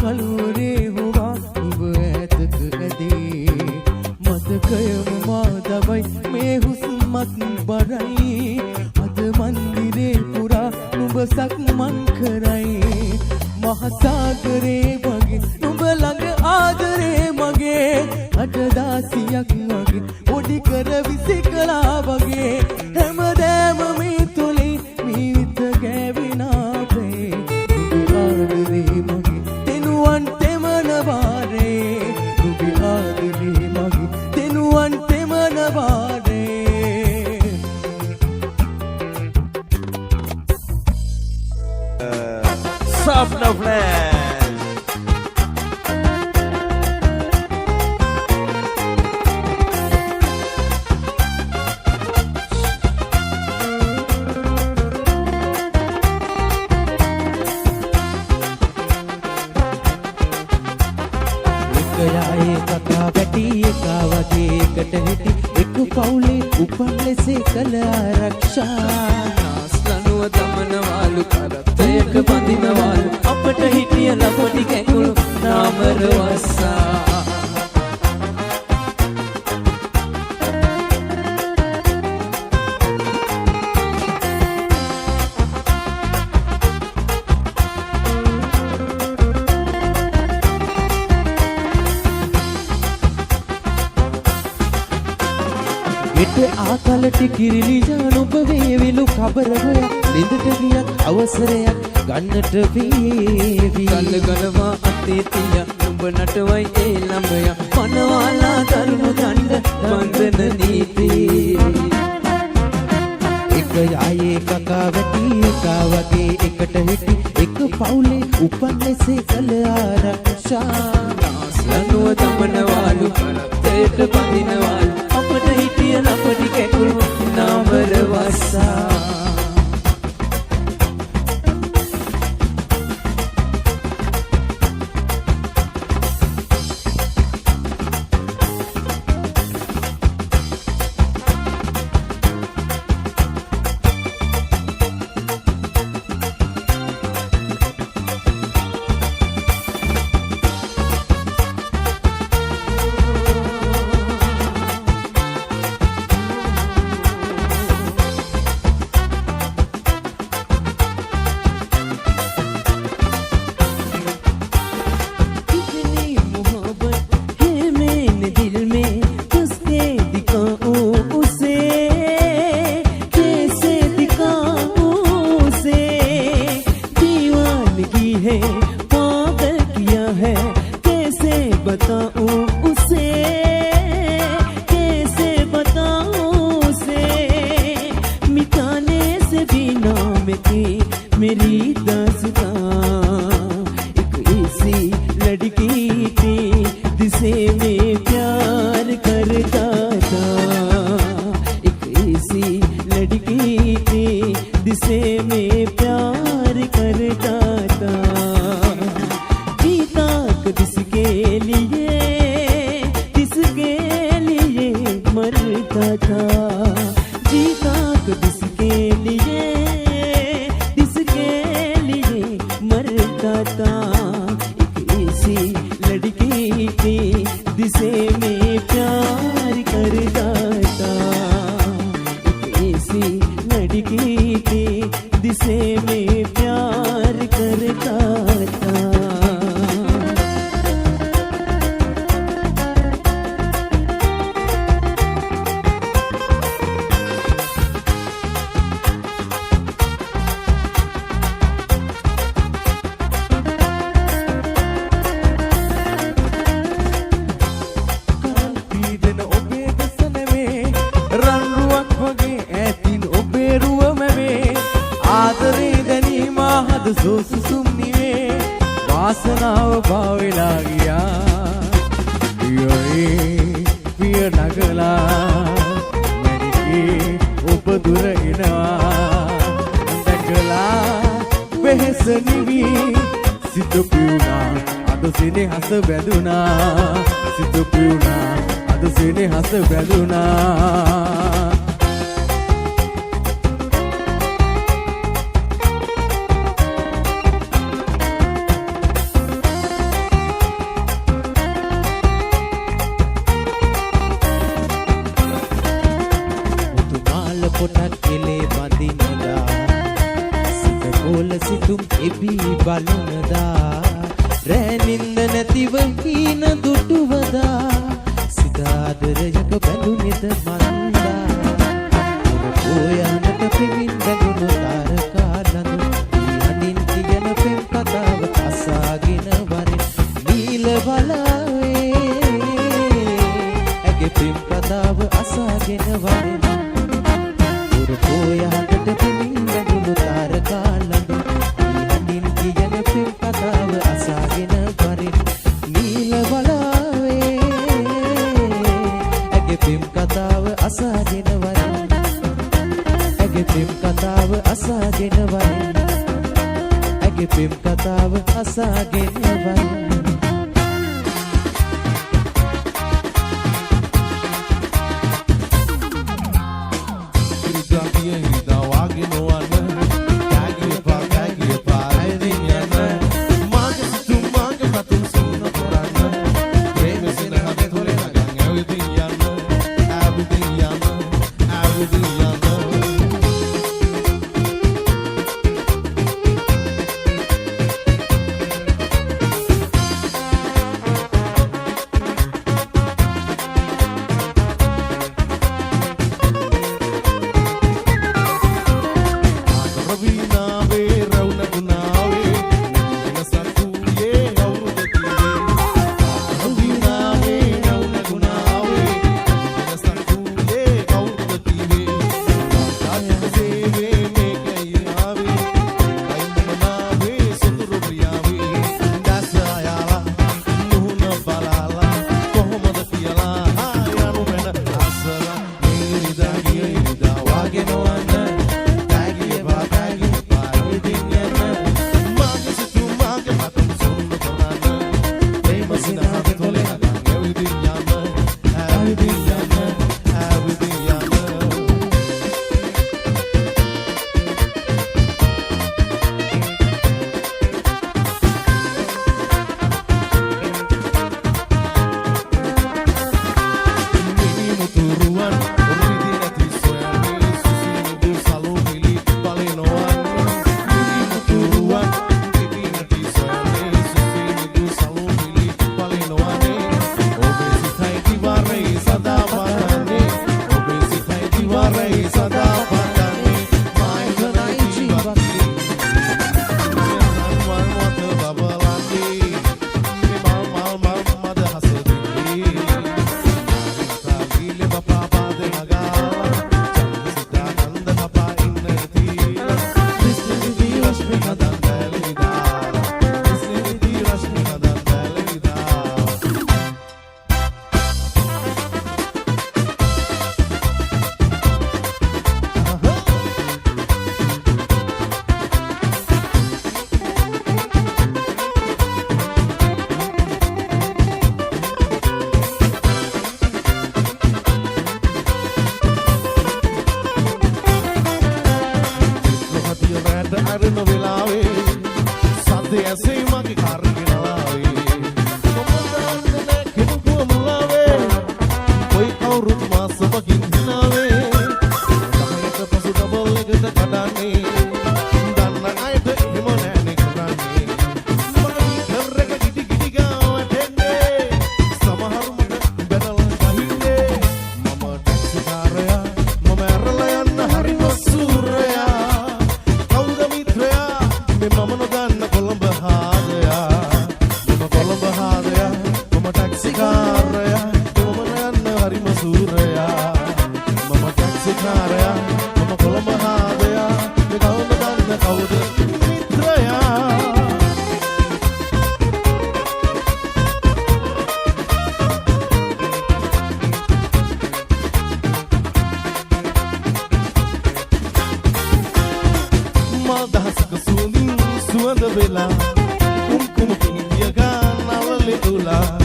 කලු පොඩි කර විසිකලා වගේ හැමදෑම මේ තුලින් මීවිත ගෑවිනාපේ නුඹේ ආදරේ මගේ දෙනුවන් තෙමන වාරේ නුඹේ ආදරේ මගේ දෙනුවන් තෙමන වාරේ Soft of land. එකයායේ කකා වැටි එකා වගේ එකට හිටි එක පවුලේ උපන් ලෙසේ කළ ආරක්ෂා නාස්ලනුව තමනවාලු කරත්තයක බඳිනවාලු අපට හිටිය ලපටි කැකුළු නාමර වස්සා ගෙට ආකලට කිරිලි ජාන ඔබ වේවිලු කබර ගොයක් ලිඳට ගියක් අවසරයක් ගන්නට වේවි කල්ල ගලවා අතේ තිය නුඹ නටවයි ඒ ළඹය පනවාලා කරුණු දණ්ඩ බන්ධන නීති එක යායේ කකා වැටි එකා වගේ එකට හිටි එක පවුලේ උපන් ලෙසේ කළ ආරක්ෂා නාස්ලනුව තමනවාලු කරත්තයක බඳිනවාලු අපට හිටිය ලපටි කැකුළු නාමර වස්සා मेरी दास्तां एक ऐसी लड़की थी जिसे मैं प्यार करता था एक ऐसी लड़की थी जिसे मैं प्यार करता था जीता किसके लिए मरता था जीता किसके लिए था एक ऐसी लड़की थी जिसे मैं प्यार करता था एक ऐसी लड़की थी जिसे मैं प्यार करता था සුසුම් නිවේ වාසනාව පාවෙලා ගියා පිය නගලා මැරිගේ ඔබ දුර එනවා දැකලා වෙහෙස නිවි සිත පියුණා අද සෙනෙහස බැඳුනා සිත පියුණා අද සෙනෙහස බැඳුනා පොටක් කෙලේ බඳිනදා සිත කොල සිතුම් එබී බලනදා රෑ නින්ද නැතිව හීන දුටුවදා සිත ආදරයක බැඳුනේ මන්දා ඔයාට පිමින් බැඳුණු තාරකා ලඳු අඩින් කියන පෙම් කතාව අසාගෙන වරින් නීල බලාවේ ඇගේ පෙම් කතාව අසාගෙන වරින් ඔයාට පිමින් බැඳුණු තාරකා ලඳු අඩින් කියන පෙම් කතාව අසාගෙන වරින් නීල බලාවේ ඇගේ පෙම් කතාව අසාගෙන වරින් ඇගේ පෙම් කතාව අසාගෙන වරින් ඇගේ පෙම් කතාව අසාගෙන වරින් Suanda vela, kum kum pindiaga, navale ula.